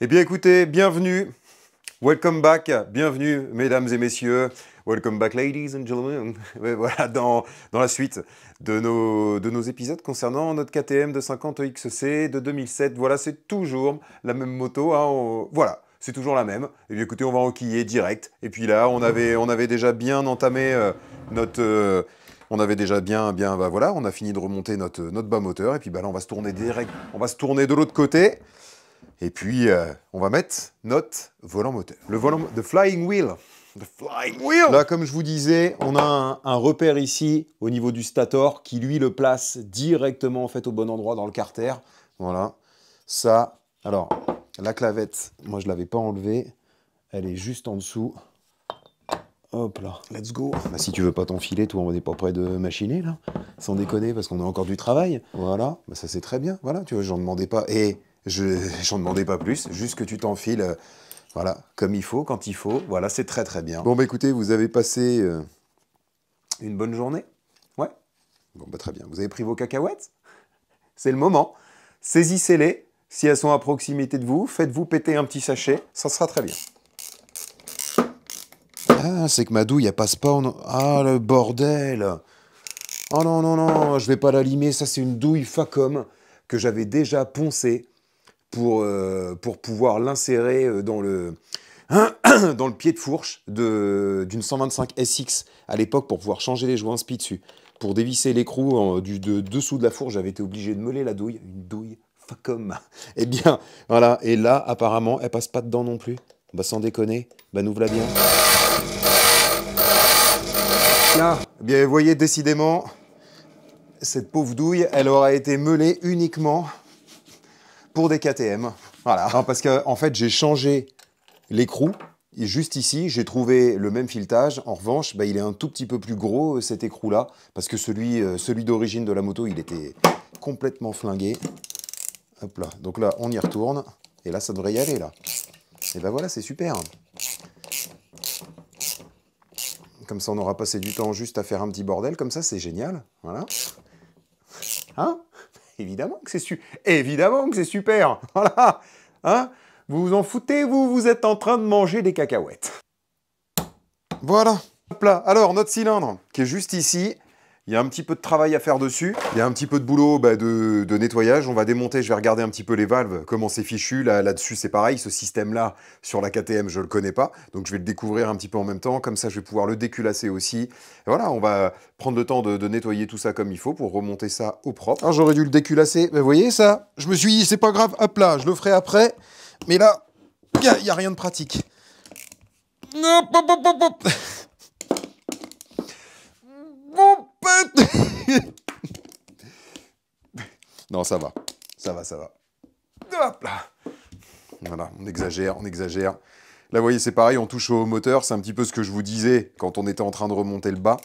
Eh bien écoutez, bienvenue, welcome back, bienvenue mesdames et messieurs, welcome back ladies and gentlemen, ouais, voilà, dans la suite de nos épisodes concernant notre KTM de 50 EXC de 2007. Voilà, c'est toujours la même moto, hein, voilà, c'est toujours la même. Et bien écoutez, on va enquiller direct. Et puis là, on avait déjà bien entamé notre... on avait déjà bah voilà, on a fini de remonter notre bas moteur. Et puis bah là, on va se tourner direct, on va se tourner de l'autre côté. Et puis, on va mettre notre volant moteur. Le volant, the flying wheel. The flying wheel. Là, comme je vous disais, on a un repère ici au niveau du stator qui, lui, le place directement en fait au bon endroit dans le carter. Voilà. Ça, alors, la clavette, moi, je ne l'avais pas enlevée. Elle est juste en dessous. Hop là, let's go. Bah, si tu veux pas t'enfiler, toi, on n'est pas prêt de machiner, là. Sans déconner, parce qu'on a encore du travail. Voilà, bah, ça c'est très bien. Voilà, tu vois, j'en demandais pas. Et j'en demandais pas plus, juste que tu t'enfiles, voilà, comme il faut, quand il faut. Voilà, c'est très très bien. Bon, bah écoutez, vous avez passé une bonne journée? Ouais? Bon, bah très bien. Vous avez pris vos cacahuètes? C'est le moment. Saisissez-les. Si elles sont à proximité de vous, faites-vous péter un petit sachet. Ça sera très bien. Ah, c'est que ma douille, elle passe pas en... Ah, le bordel! Oh non, non, non, je vais pas la limer. Ça, c'est une douille Facom que j'avais déjà poncée pour pouvoir l'insérer dans le, dans le pied de fourche d'une 125 SX à l'époque pour pouvoir changer les joints spi dessus. Pour dévisser l'écrou dessous de la fourche, j'avais été obligé de meuler la douille. Une douille Facom. Eh bien, voilà. Et là, apparemment, elle passe pas dedans non plus. Bah, sans déconner. Bah, nous voilà bien. Là, eh bien, vous voyez, décidément, cette pauvre douille, elle aura été meulée uniquement pour des KTM. Voilà. Non, parce que, en fait, j'ai changé l'écrou. Et juste ici, j'ai trouvé le même filetage. En revanche, bah, il est un tout petit peu plus gros, cet écrou-là, parce que celui d'origine de la moto, il était complètement flingué. Hop là. Donc là, on y retourne. Et là, ça devrait y aller, là. Et ben voilà, c'est super. Comme ça, on aura passé du temps juste à faire un petit bordel. Comme ça, c'est génial. Voilà. Hein? Évidemment que c'est super. Voilà. Hein? Vous vous en foutez, vous êtes en train de manger des cacahuètes. Voilà. Hop là. Alors, notre cylindre, qui est juste ici, il y a un petit peu de travail à faire dessus. Il y a un petit peu de boulot de nettoyage. On va démonter, je vais regarder un petit peu les valves, comment c'est fichu. Là-dessus, c'est pareil. Ce système-là, sur la KTM, je ne le connais pas. Donc, je vais le découvrir un petit peu en même temps. Comme ça, je vais pouvoir le déculasser aussi. Et voilà, on va prendre le temps de nettoyer tout ça comme il faut pour remonter ça au propre. Alors, j'aurais dû le déculasser. Mais vous voyez ça? Je me suis dit, c'est pas grave. Hop là, je le ferai après. Mais là, il n'y a rien de pratique. Hop, hop, hop, hop, hop. Non, ça va. Ça va, ça va. Hop là. Voilà, on exagère, on exagère. Là, vous voyez, c'est pareil, on touche au moteur. C'est un petit peu ce que je vous disais quand on était en train de remonter le bas.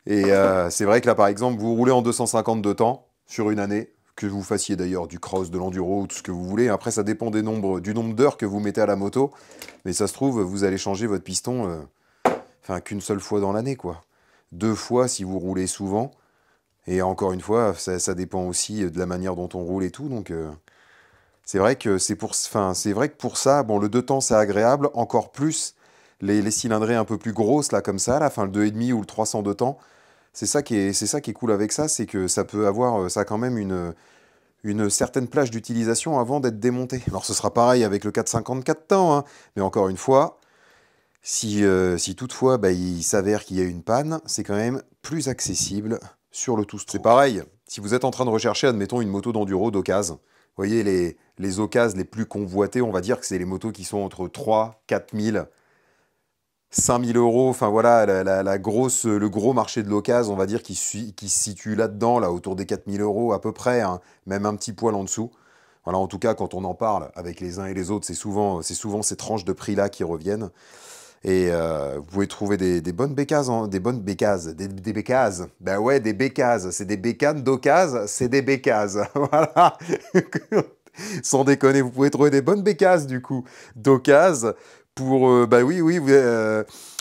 Et c'est vrai que là, par exemple, vous roulez en 250 de temps sur une année, que vous fassiez d'ailleurs du cross, de l'enduro, ou tout ce que vous voulez. Après, ça dépend du nombre d'heures que vous mettez à la moto. Mais ça se trouve, vous allez changer votre piston qu'une seule fois dans l'année, quoi. 2 fois si vous roulez souvent. Et encore une fois, ça dépend aussi de la manière dont on roule et tout. Donc, c'est vrai que pour ça, bon, le 2 temps, c'est agréable. Encore plus les cylindrées un peu plus grosses, là, comme ça, là, le 2,5 ou le 300 de temps. C'est ça qui est cool avec ça, c'est que ça peut avoir, ça a quand même une certaine plage d'utilisation avant d'être démonté. Alors, ce sera pareil avec le 454 temps, hein, mais encore une fois, si toutefois, bah, il s'avère qu'il y a une panne, c'est quand même plus accessible sur le tout-stroke. C'est pareil, si vous êtes en train de rechercher, admettons, une moto d'enduro d'occasion, vous voyez, les occasions les plus convoitées, on va dire que c'est les motos qui sont entre 3, 4 000, 5 000 euros, enfin voilà, le gros marché de l'occasion, on va dire, qui se situe là-dedans, là, autour des 4 000 euros à peu près, hein, même un petit poil en dessous. Voilà, en tout cas, quand on en parle avec les uns et les autres, c'est souvent ces tranches de prix-là qui reviennent. Et vous pouvez trouver des bonnes bécases, des bonnes bécases, des bécases. Ben ouais, des bécases. C'est des bécanes d'occasion, c'est des bécases. Voilà. Sans déconner, vous pouvez trouver des bonnes bécases, du coup, d'occasion. Bah oui, oui.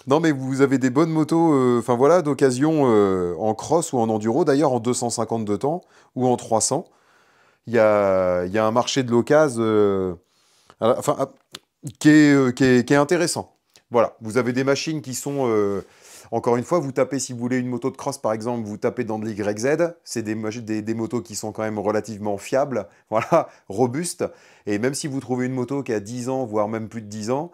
Non, mais vous avez des bonnes motos, voilà, d'occasion en cross ou en enduro, d'ailleurs en 250 de temps ou en 300. Il y a un marché de l'occasion. Enfin, qui est intéressant. Voilà, vous avez des machines qui sont... encore une fois, vous tapez, si vous voulez une moto de cross par exemple, vous tapez dans de l'YZ, c'est des motos qui sont quand même relativement fiables, voilà, robustes. Et même si vous trouvez une moto qui a 10 ans, voire même plus de 10 ans,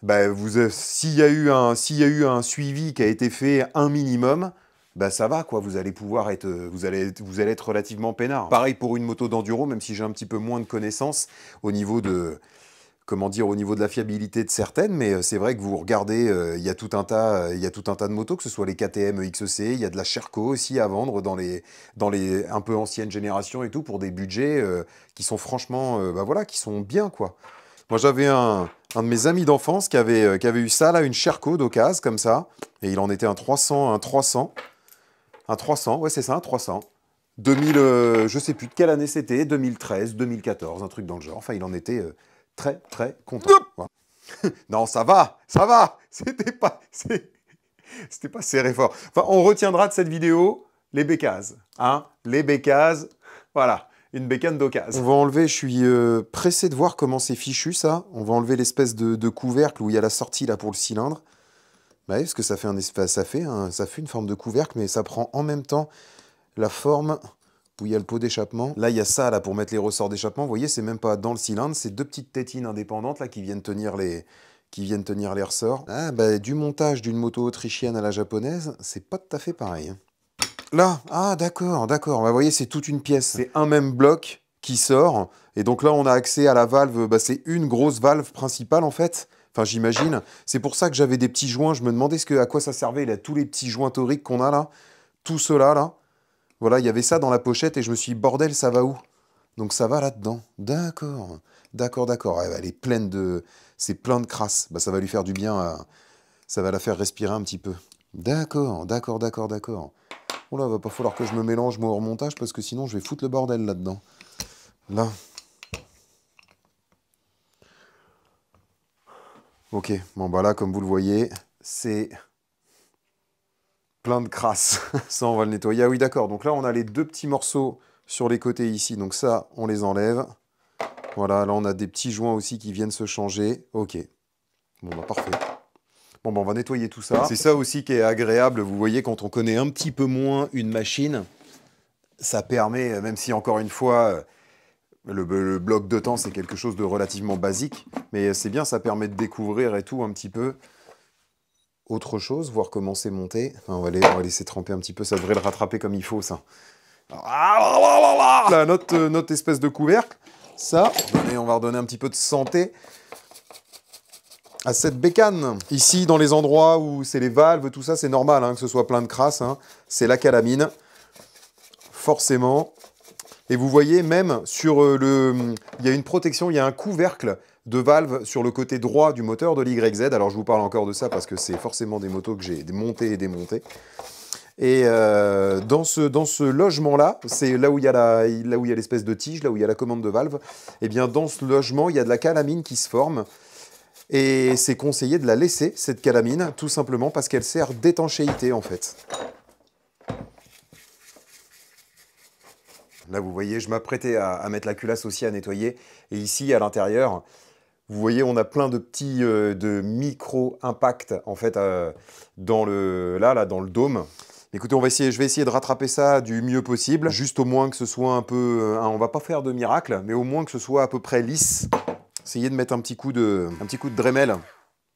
bah, s'il y a eu un suivi qui a été fait un minimum, bah ça va quoi, vous allez pouvoir être, vous allez être relativement peinard. Pareil pour une moto d'enduro, même si j'ai un petit peu moins de connaissances au niveau de, comment dire, au niveau de la fiabilité de certaines, mais c'est vrai que vous regardez, il y a tout un tas de motos, que ce soit les KTM XEC, il y a de la Sherco aussi à vendre dans les un peu anciennes générations et tout, pour des budgets qui sont franchement, bah voilà, qui sont bien quoi. Moi j'avais un de mes amis d'enfance qui avait eu ça là, une Sherco d'occasion comme ça, et il en était un 300, ouais c'est ça, un 300. 2000, je sais plus de quelle année c'était, 2013, 2014, un truc dans le genre. Enfin, il en était très, très content. Voilà. Non, ça va, c'était pas serré fort. Enfin, on retiendra de cette vidéo les bécasses, hein, les bécasses, voilà, une bécane d'occasion. On va enlever, je suis pressé de voir comment c'est fichu ça. On va enlever l'espèce de couvercle où il y a la sortie là pour le cylindre. Bah oui, parce que ça fait une forme de couvercle, mais ça prend en même temps la forme où il y a le pot d'échappement. Là, il y a ça là pour mettre les ressorts d'échappement. Vous voyez, c'est même pas dans le cylindre, c'est deux petites tétines indépendantes là qui viennent tenir les ressorts. Ah bah du montage d'une moto autrichienne à la japonaise, c'est pas tout à fait pareil. Là, ah d'accord. Bah, vous voyez, c'est toute une pièce. C'est un même bloc qui sort. Et donc là, on a accès à la valve. Bah, c'est une grosse valve principale en fait. Enfin, j'imagine. C'est pour ça que j'avais des petits joints. Je me demandais à quoi ça servait. Il y a tous les petits joints toriques qu'on a là. Tout cela là. Voilà, il y avait ça dans la pochette et je me suis dit, bordel, ça va où? Donc ça va là-dedans. D'accord. Elle est pleine de... C'est plein de crasse. Bah, ça va lui faire du bien. Ça va la faire respirer un petit peu. D'accord. Oula, va pas falloir que je me mélange moi au remontage parce que sinon je vais foutre le bordel là-dedans. Là. Ok, bon bah là comme vous le voyez, c'est plein de crasse. Ça on va le nettoyer. Ah oui d'accord, donc là on a les deux petits morceaux sur les côtés ici, donc ça on les enlève. Voilà, là on a des petits joints aussi qui viennent se changer. Ok, bon bah parfait. Bon bah on va nettoyer tout ça. C'est ça aussi qui est agréable, vous voyez, quand on connaît un petit peu moins une machine, ça permet, même si encore une fois... Le bloc de temps, c'est quelque chose de relativement basique, mais c'est bien, ça permet de découvrir et tout un petit peu autre chose, voir comment c'est monté. Enfin, on va laisser tremper un petit peu, ça devrait le rattraper comme il faut, ça. Là, notre espèce de couvercle, ça, et on va redonner un petit peu de santé à cette bécane. Ici, dans les endroits où c'est les valves, tout ça, c'est normal hein, que ce soit plein de crasse. Hein. C'est la calamine, forcément. Et vous voyez même sur il y a une protection, il y a un couvercle de valve sur le côté droit du moteur de l'YZ. Alors je vous parle encore de ça parce que c'est forcément des motos que j'ai montées et démontées. Et dans ce logement-là, c'est là où il y a l'espèce de tige, là où il y a la commande de valve. Et bien dans ce logement, il y a de la calamine qui se forme. Et c'est conseillé de la laisser, cette calamine, tout simplement parce qu'elle sert d'étanchéité en fait. Là, vous voyez, je m'apprêtais à mettre la culasse aussi à nettoyer. Et ici, à l'intérieur, vous voyez, on a plein de petits de micro-impacts, en fait, dans le dôme. Écoutez, je vais essayer de rattraper ça du mieux possible. Juste au moins que ce soit un peu... on va pas faire de miracle, mais au moins que ce soit à peu près lisse. Essayez de mettre un petit coup de Dremel.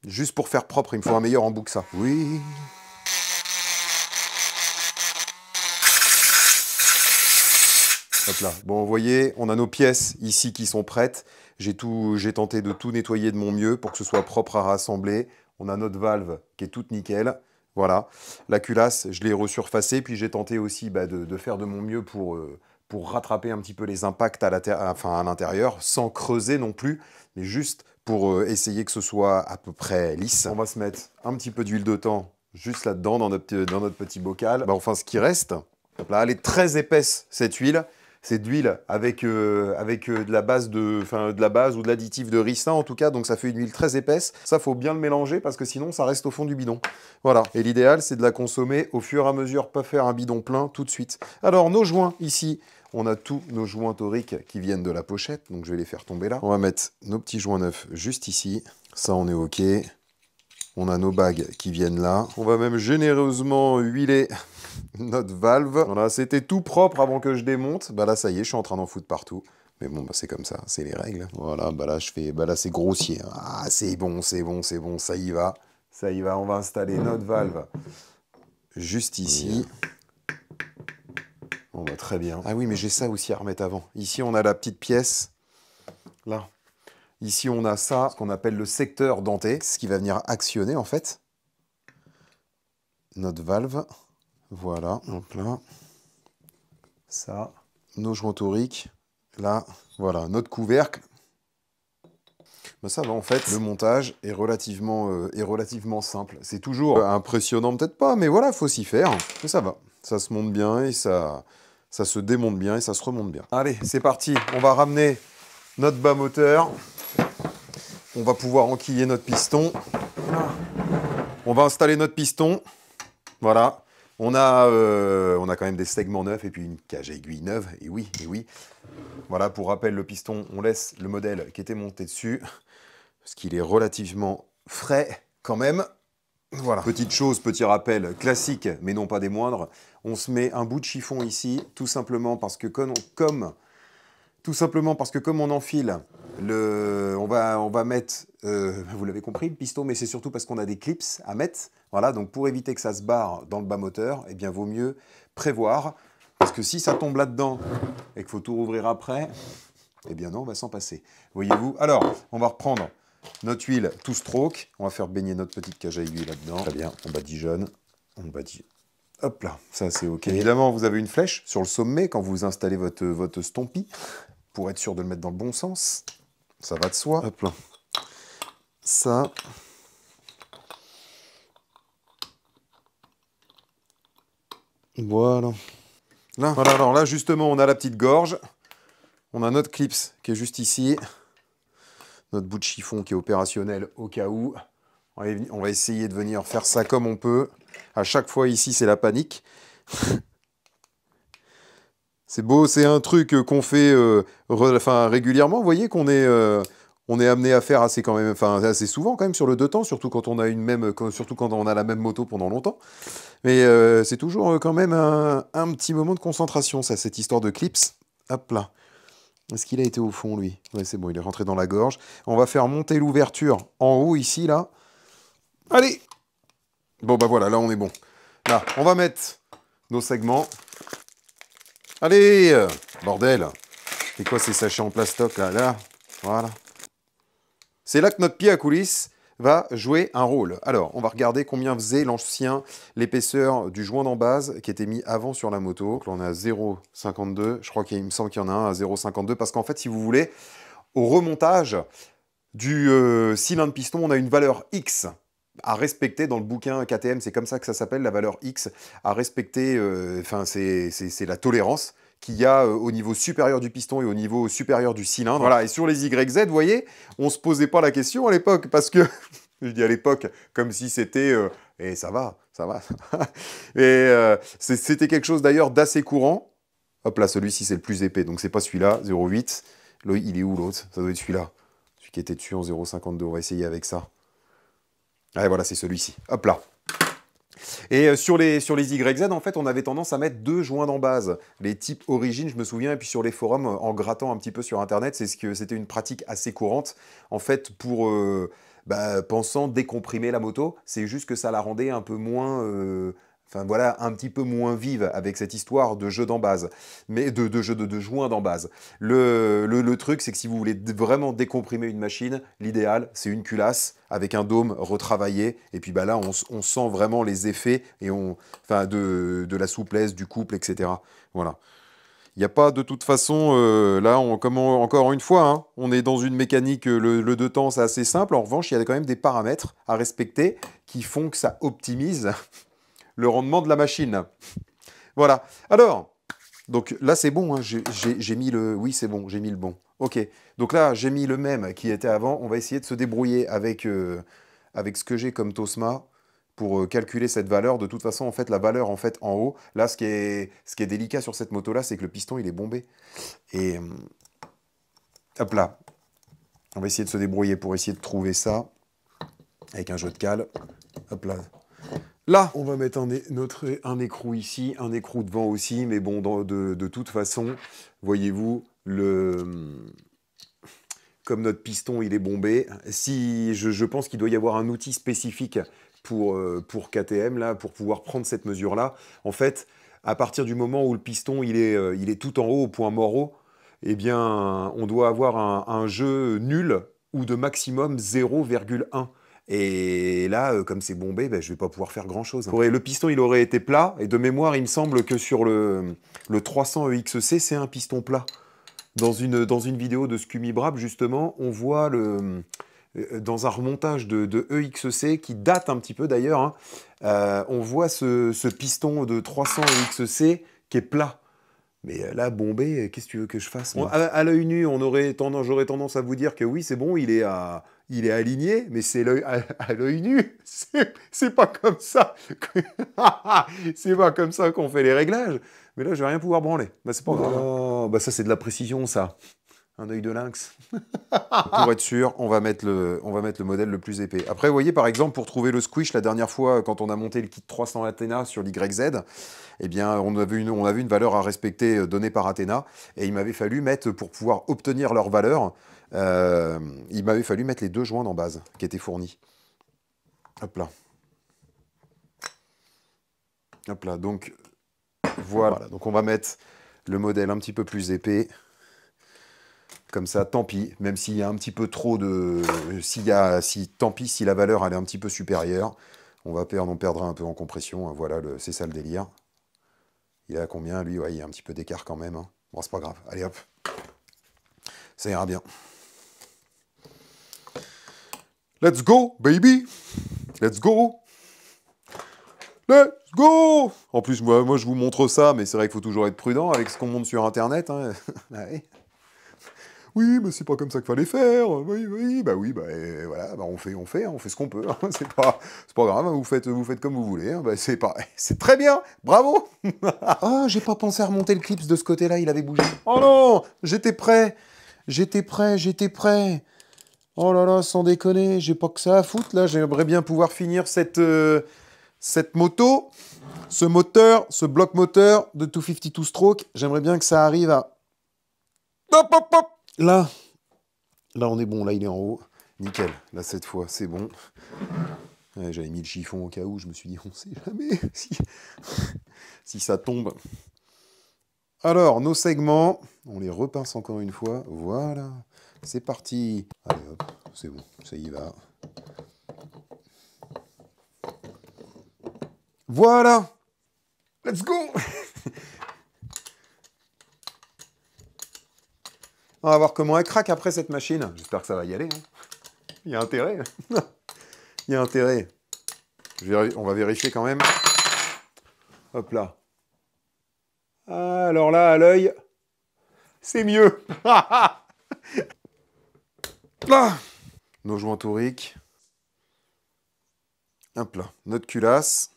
Juste pour faire propre, il me faut un meilleur embout que ça. Oui... Hop là. Bon, vous voyez, on a nos pièces ici qui sont prêtes. J'ai tenté de tout nettoyer de mon mieux pour que ce soit propre à rassembler. On a notre valve qui est toute nickel. Voilà. La culasse, je l'ai resurfacée. Puis j'ai tenté aussi de faire de mon mieux pour rattraper un petit peu les impacts à l'intérieur, sans creuser non plus, mais juste pour essayer que ce soit à peu près lisse. On va se mettre un petit peu d'huile de thym juste là-dedans, dans notre petit bocal. Enfin, ce qui reste, là, elle est très épaisse, cette huile. C'est de l'huile avec de la base ou de l'additif de ricin en tout cas, donc ça fait une huile très épaisse. Ça, faut bien le mélanger parce que sinon, ça reste au fond du bidon. Voilà. Et l'idéal, c'est de la consommer au fur et à mesure, pas faire un bidon plein tout de suite. Alors, nos joints ici, On a tous nos joints toriques qui viennent de la pochette, donc je vais les faire tomber là. On va mettre nos petits joints neufs juste ici. Ça, on est OK. On a nos bagues qui viennent là. On va même généreusement huiler notre valve. Voilà, c'était tout propre avant que je démonte. Bah là, ça y est, je suis en train d'en foutre partout. Mais bon, bah c'est comme ça, c'est les règles. Voilà, bah là, là, c'est grossier. Ah, c'est bon, ça y va. Ça y va, on va installer notre valve juste ici. Bon, bah très bien. Ah oui, mais j'ai ça aussi à remettre avant. Ici, on a la petite pièce. Là. Ici, on a ça, ce qu'on appelle le secteur denté, ce qui va venir actionner, en fait, notre valve. Voilà, donc là, ça, nos joints toriques, là, voilà, notre couvercle. Ben ça va, en fait, le montage est relativement simple. C'est toujours impressionnant, peut-être pas, mais voilà, faut s'y faire. Mais ça va, ça se monte bien et ça se démonte bien et ça se remonte bien. Allez, c'est parti, on va ramener notre bas moteur. On va pouvoir enquiller notre piston. On va installer notre piston. Voilà. On a quand même des segments neufs et puis une cage à aiguille neuve. Et oui, et oui. Voilà, pour rappel, le piston, on laisse le modèle qui était monté dessus. Parce qu'il est relativement frais quand même. Voilà. Petite chose, petit rappel classique, mais non pas des moindres. On se met un bout de chiffon ici, tout simplement parce que comme on enfile, on va mettre, vous l'avez compris, le piston, mais c'est surtout parce qu'on a des clips à mettre. Voilà, donc pour éviter que ça se barre dans le bas moteur, eh bien, vaut mieux prévoir. Parce que si ça tombe là-dedans et qu'il faut tout rouvrir après, eh bien non, on va s'en passer. Voyez-vous? Alors, on va reprendre notre huile tout stroke. On va faire baigner notre petite cage à aiguille là-dedans. Très bien, on badigeonne. On badigeonne. Hop là, ça c'est OK. Évidemment, vous avez une flèche sur le sommet quand vous installez votre stompi, pour être sûr de le mettre dans le bon sens. Ça va de soi. Hop là. Ça. Voilà. Là. Voilà, alors là, justement, on a la petite gorge. On a notre clips qui est juste ici. Notre bout de chiffon qui est opérationnel au cas où. On va essayer de venir faire ça comme on peut. À chaque fois, ici, c'est la panique. C'est beau, c'est un truc qu'on fait régulièrement. Vous voyez qu'on est, on est amené à faire assez souvent quand même sur le 2 temps, surtout quand on a la même moto pendant longtemps. Mais c'est toujours quand même un petit moment de concentration, ça, cette histoire de clips. Hop là. Est-ce qu'il a été au fond, lui? Ouais, c'est bon, il est rentré dans la gorge. On va faire monter l'ouverture en haut, ici, là. Allez! Bon, bah voilà, là, on est bon. Là, on va mettre nos segments. Allez! Bordel! C'est quoi ces sachets en plastoc, là? Là, voilà. C'est là que notre pied à coulisses va jouer un rôle. Alors, on va regarder combien faisait l'épaisseur du joint d'embase qui était mis avant sur la moto. Donc là, on est à 0,52. Je crois qu'il me semble qu'il y en a un à 0,52 parce qu'en fait, si vous voulez, au remontage du cylindre piston, on a une valeur X à respecter dans le bouquin KTM. C'est comme ça que ça s'appelle, la valeur X à respecter. C'est la tolérance qu'il y a au niveau supérieur du piston et au niveau supérieur du cylindre. Voilà, et sur les YZ, vous voyez, on ne se posait pas la question à l'époque, parce que, je dis à l'époque, comme si c'était... et ça va. Et c'était quelque chose d'ailleurs d'assez courant. Hop là, celui-ci c'est le plus épais, donc c'est pas celui-là, 0,8. Il est où l'autre? Ça doit être celui-là. Celui qui était dessus en 0,52, on va essayer avec ça. Ah, voilà, c'est celui-ci. Hop là. Et sur les YZ, en fait, on avait tendance à mettre 2 joints d'embase. Les types origines, je me souviens, et puis sur les forums, en grattant un petit peu sur Internet, c'était une pratique assez courante, en fait, pour pensant décomprimer la moto. C'est juste que ça la rendait un peu moins... un petit peu moins vive avec cette histoire de jeu d'embase, mais de joints d'embase. Le truc, c'est que si vous voulez vraiment décomprimer une machine, l'idéal, c'est une culasse avec un dôme retravaillé, et puis là, on sent vraiment les effets de la souplesse, du couple, etc. Voilà. Il n'y a pas de toute façon, encore une fois, hein, on est dans une mécanique, le 2 temps, c'est assez simple. En revanche, il y a quand même des paramètres à respecter qui font que ça optimise le rendement de la machine. Voilà. Alors, donc là, c'est bon. Hein, j'ai mis le... Oui, c'est bon, j'ai mis le bon. OK. Donc là, j'ai mis le même qui était avant. On va essayer de se débrouiller avec ce que j'ai comme Tosma pour calculer cette valeur. De toute façon, en fait, la valeur en fait en haut, là, ce qui est délicat sur cette moto-là, c'est que le piston, il est bombé. Et hop là, on va essayer de se débrouiller pour essayer de trouver ça avec un jeu de cale. Hop là. Là, on va mettre un écrou ici, un écrou devant aussi, mais bon, de toute façon, voyez-vous, comme notre piston, il est bombé, si je pense qu'il doit y avoir un outil spécifique pour KTM, là, pour pouvoir prendre cette mesure-là. En fait, à partir du moment où le piston, il est tout en haut, au point mort, eh bien, on doit avoir un jeu nul ou de maximum 0,1. Et là, comme c'est bombé, ben, je ne vais pas pouvoir faire grand-chose. Le piston, il aurait été plat. Et de mémoire, il me semble que sur le 300 EXC, c'est un piston plat. Dans une vidéo de Scummy Brab, justement, on voit dans un remontage de EXC, qui date un petit peu d'ailleurs, hein, on voit ce piston de 300 EXC qui est plat. Mais là, bombé, qu'est-ce que tu veux que je fasse? À l'œil nu, j'aurais tendance à vous dire que oui, c'est bon, il est aligné, mais c'est à l'œil nu. C'est pas comme ça. C'est pas comme ça qu'on fait les réglages. Mais là, je vais rien pouvoir branler. Bah, c'est pas grave. Oh, bah ça, c'est de la précision, ça. Un œil de lynx. Pour être sûr, on va mettre le modèle le plus épais. Après, vous voyez, par exemple, pour trouver le squish, la dernière fois, quand on a monté le kit 300 Athena sur l'YZ, eh bien, on avait une valeur à respecter donnée par Athena, et il m'avait fallu mettre, pour pouvoir obtenir leur valeur, il m'avait fallu mettre les 2 joints en base qui étaient fournis. Hop là. Hop là, donc voilà. Donc on va mettre le modèle un petit peu plus épais. Comme ça, tant pis, même s'il y a un petit peu trop de... tant pis si la valeur elle est un petit peu supérieure, on perdra un peu en compression. Voilà, c'est ça le délire. Il est à combien, lui? Ouais, il y a un petit peu d'écart quand même. Hein. Bon, c'est pas grave. Allez, hop. Ça ira bien. Let's go, baby! Let's go! Let's go! En plus, moi, je vous montre ça, mais c'est vrai qu'il faut toujours être prudent avec ce qu'on monte sur Internet. Hein. Oui, mais c'est pas comme ça qu'il fallait faire. Oui, bah voilà, bah on fait ce qu'on peut. Hein. C'est pas grave, hein. Vous faites comme vous voulez. Hein. Bah, c'est pareil. C'est très bien, bravo. Oh, j'ai pas pensé à remonter le clips de ce côté-là, il avait bougé. Oh non, j'étais prêt. Oh là là, sans déconner, j'ai pas que ça à foutre là. J'aimerais bien pouvoir finir cette moto, ce bloc moteur de 252 stroke. J'aimerais bien que ça arrive à... Hop, hop, hop. Là, on est bon. Là, il est en haut. Nickel. Là, cette fois, c'est bon. Ouais, j'avais mis le chiffon au cas où. Je me suis dit, on sait jamais si ça tombe. Alors, nos segments, on les repince encore une fois. Voilà. C'est parti. Allez, hop. C'est bon. Ça y va. Voilà. Let's go. On va voir comment elle craque après cette machine. J'espère que ça va y aller. Hein. Il y a intérêt. Il y a intérêt. On va vérifier quand même. Hop là. Alors là, à l'œil, c'est mieux. Là. Nos joints toriques. Hop là. Notre culasse.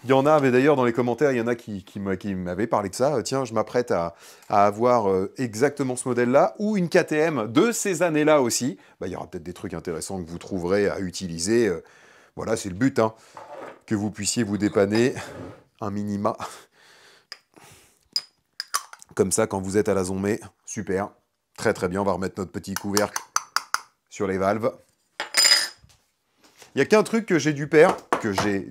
Il y en a, mais d'ailleurs dans les commentaires, il y en a qui m'avaient parlé de ça. Tiens, je m'apprête à avoir exactement ce modèle-là, ou une KTM de ces années-là aussi. Bah, il y aura peut-être des trucs intéressants que vous trouverez à utiliser. Voilà, c'est le but, hein, que vous puissiez vous dépanner un minima. Comme ça, quand vous êtes à la zombie, super. Très très bien, on va remettre notre petit couvercle sur les valves. Il n'y a qu'un truc que j'ai dû perdre, que j'ai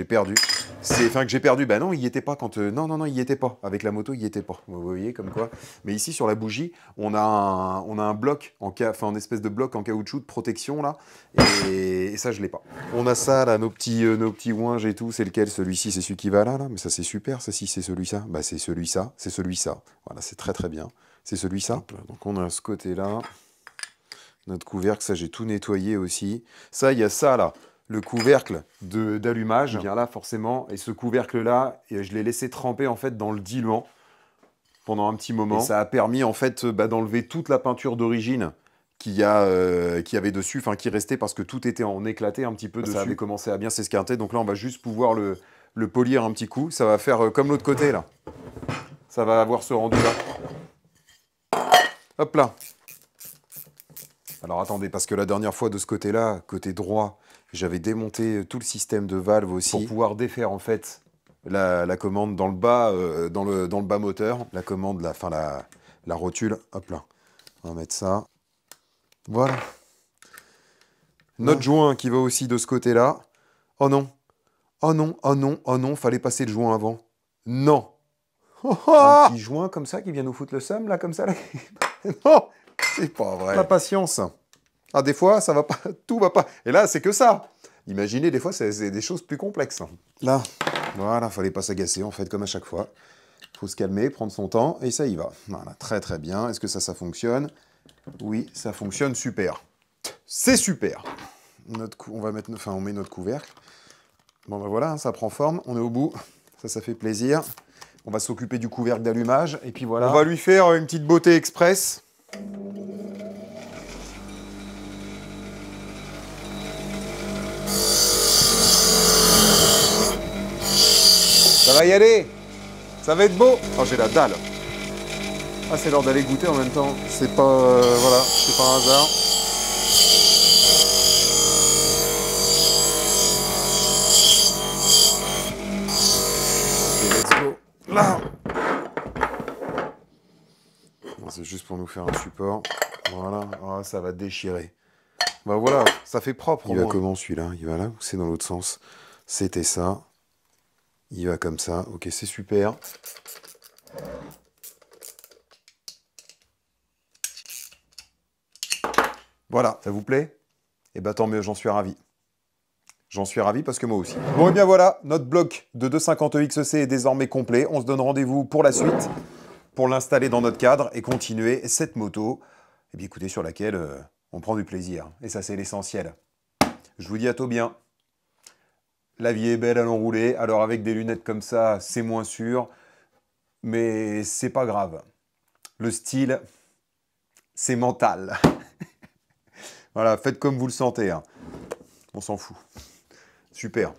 perdu. Enfin, que j'ai perdu, bah non, il n'y était pas quand... non, il n'y était pas. Avec la moto, il n'y était pas. Vous voyez, comme quoi. Mais ici, sur la bougie, on a un bloc, un espèce de bloc en caoutchouc de protection, là. Et ça, je ne l'ai pas. On a ça, là, nos petits ouinges et tout. C'est lequel? Celui-ci, c'est celui qui va là. Mais ça, c'est super. Ça, si, c'est celui-là. Bah, c'est celui-là. C'est celui-là. Voilà, c'est très, très bien. C'est celui-là. Donc, on a ce côté-là. Notre couvercle, ça j'ai tout nettoyé aussi. Ça, il y a ça là, le couvercle d'allumage. Il vient là forcément. Et ce couvercle-là, je l'ai laissé tremper en fait dans le diluant pendant un petit moment. Et ça a permis en fait d'enlever toute la peinture d'origine qu'il y avait dessus, enfin qui restait parce que tout était en éclaté un petit peu dessus. Ça avait commencé à bien s'esquinter, donc là on va juste pouvoir le polir un petit coup. Ça va faire comme l'autre côté là. Ça va avoir ce rendu là. Hop là. Alors attendez, parce que la dernière fois de ce côté-là, côté droit, j'avais démonté tout le système de valve aussi pour pouvoir défaire en fait la commande dans le bas, dans le bas moteur, la commande, la rotule. Hop là. On va mettre ça. Voilà. Notre joint qui va aussi de ce côté-là. Oh non. Oh non, oh non, oh non, fallait passer le joint avant. Non. Un petit joint comme ça qui vient nous foutre le seum, là, comme ça. Là. Non, c'est pas vrai. La patience. Ah, des fois, ça va pas, tout va pas. Et là, c'est que ça. Imaginez, des fois, c'est des choses plus complexes. Là, voilà, fallait pas s'agacer, en fait, comme à chaque fois. Faut se calmer, prendre son temps, et ça y va. Voilà, très très bien. Est-ce que ça fonctionne? Oui, ça fonctionne super. C'est super. On va mettre, enfin, on met notre couvercle. Bon, ben voilà, ça prend forme. On est au bout. Ça fait plaisir. On va s'occuper du couvercle d'allumage. Et puis voilà. On va lui faire une petite beauté express. Ça va y aller. Ça va être beau. Oh, j'ai la dalle. Ah, c'est l'heure d'aller goûter en même temps. C'est pas... voilà, c'est pas un hasard. Ok, let's go. Là. C'est juste pour nous faire un support. Voilà. Oh, ça va déchirer. Bah voilà, ça fait propre. Il va comment celui-là? Il va là ou c'est dans l'autre sens? C'était ça. Il va comme ça. Ok, c'est super. Voilà, ça vous plaît? Eh bien tant mieux, j'en suis ravi. J'en suis ravi parce que moi aussi. Bon et bien voilà, notre bloc de 250 XC est désormais complet. On se donne rendez-vous pour la suite, pour l'installer dans notre cadre et continuer cette moto, eh bien écoutez, sur laquelle on prend du plaisir. Et ça c'est l'essentiel. Je vous dis à tout bien. La vie est belle à l'enrouler, alors avec des lunettes comme ça, c'est moins sûr, mais c'est pas grave. Le style, c'est mental. Voilà, faites comme vous le sentez. Hein. On s'en fout. Super.